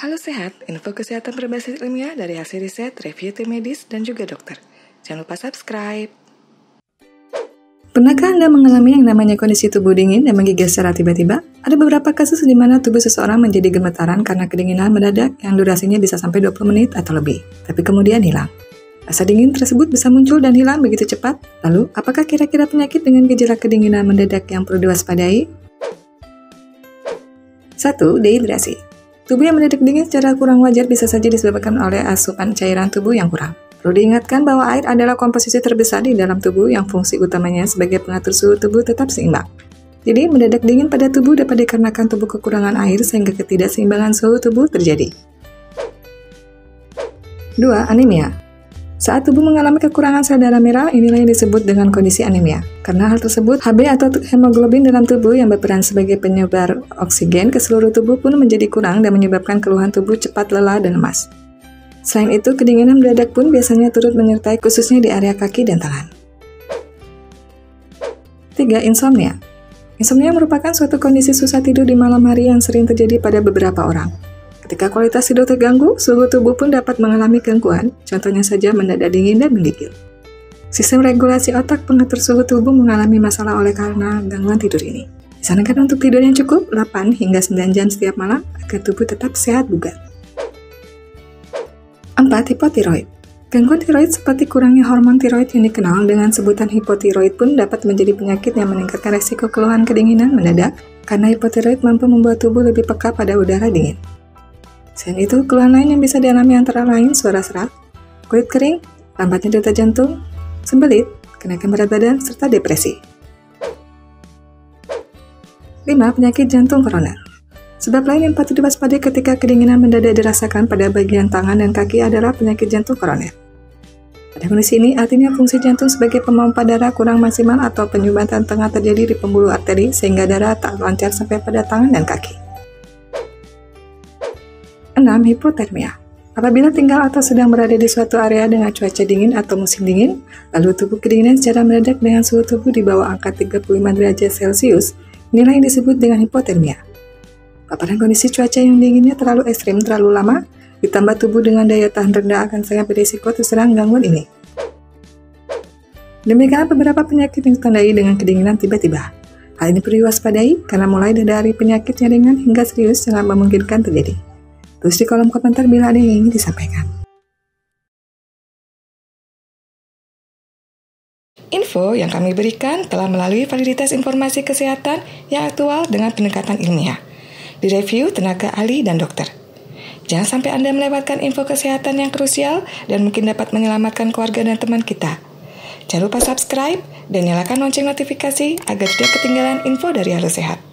Halo Sehat, info kesehatan berbasis ilmiah dari hasil riset, review tim medis, dan juga dokter. Jangan lupa subscribe. Pernahkah Anda mengalami yang namanya kondisi tubuh dingin dan menggigil secara tiba-tiba? Ada beberapa kasus di mana tubuh seseorang menjadi gemetaran karena kedinginan mendadak yang durasinya bisa sampai 20 menit atau lebih, tapi kemudian hilang. Rasa dingin tersebut bisa muncul dan hilang begitu cepat. Lalu, apakah kira-kira penyakit dengan gejala kedinginan mendadak yang perlu diwaspadai? 1. Dehidrasi. Tubuh yang mendadak dingin secara kurang wajar bisa saja disebabkan oleh asupan cairan tubuh yang kurang. Perlu diingatkan bahwa air adalah komposisi terbesar di dalam tubuh yang fungsi utamanya sebagai pengatur suhu tubuh tetap seimbang. Jadi, mendadak dingin pada tubuh dapat dikarenakan tubuh kekurangan air sehingga ketidakseimbangan suhu tubuh terjadi. 2. Anemia. Saat tubuh mengalami kekurangan sel darah merah, inilah yang disebut dengan kondisi anemia. Karena hal tersebut, Hb atau hemoglobin dalam tubuh yang berperan sebagai penyebar oksigen ke seluruh tubuh pun menjadi kurang dan menyebabkan keluhan tubuh cepat lelah dan lemas. Selain itu, kedinginan mendadak pun biasanya turut menyertai khususnya di area kaki dan tangan. 3. Insomnia. Insomnia merupakan suatu kondisi susah tidur di malam hari yang sering terjadi pada beberapa orang. Ketika kualitas tidur terganggu, suhu tubuh pun dapat mengalami gangguan, contohnya saja mendadak dingin dan menggigil. Sistem regulasi otak pengatur suhu tubuh mengalami masalah oleh karena gangguan tidur ini. Disarankan untuk tidur yang cukup 8 hingga 9 jam setiap malam agar tubuh tetap sehat bugar. 4. Hipotiroid. Gangguan tiroid seperti kurangnya hormon tiroid yang dikenal dengan sebutan hipotiroid pun dapat menjadi penyakit yang meningkatkan resiko keluhan kedinginan mendadak karena hipotiroid mampu membuat tubuh lebih peka pada udara dingin. Selain itu, keluhan lain yang bisa dialami antara lain suara serak, kulit kering, lambatnya detak jantung, sembelit, kenaikan berat badan, serta depresi. 5. Penyakit jantung koroner. Sebab lain yang patut diwaspadai ketika kedinginan mendadak dirasakan pada bagian tangan dan kaki adalah penyakit jantung koroner. Pada kondisi ini, artinya fungsi jantung sebagai pemompa darah kurang maksimal atau penyumbatan tengah terjadi di pembuluh arteri sehingga darah tak lancar sampai pada tangan dan kaki. 6. Hipotermia. Apabila tinggal atau sedang berada di suatu area dengan cuaca dingin atau musim dingin, lalu tubuh kedinginan secara mendadak dengan suhu tubuh di bawah angka 35 derajat Celcius, inilah yang disebut dengan hipotermia. Paparan kondisi cuaca yang dinginnya terlalu ekstrim terlalu lama, ditambah tubuh dengan daya tahan rendah akan sangat berisiko terserang gangguan ini. Demikian beberapa penyakit yang ditandai dengan kedinginan tiba-tiba. Hal ini perlu diwaspadai karena mulai dari penyakit yang ringan hingga serius sangat memungkinkan terjadi. Tulis di kolom komentar bila ada yang ingin disampaikan. Info yang kami berikan telah melalui validitas informasi kesehatan yang aktual dengan pendekatan ilmiah, direview tenaga ahli dan dokter. Jangan sampai Anda melewatkan info kesehatan yang krusial dan mungkin dapat menyelamatkan keluarga dan teman kita. Jangan lupa subscribe dan nyalakan lonceng notifikasi agar tidak ketinggalan info dari Halo Sehat.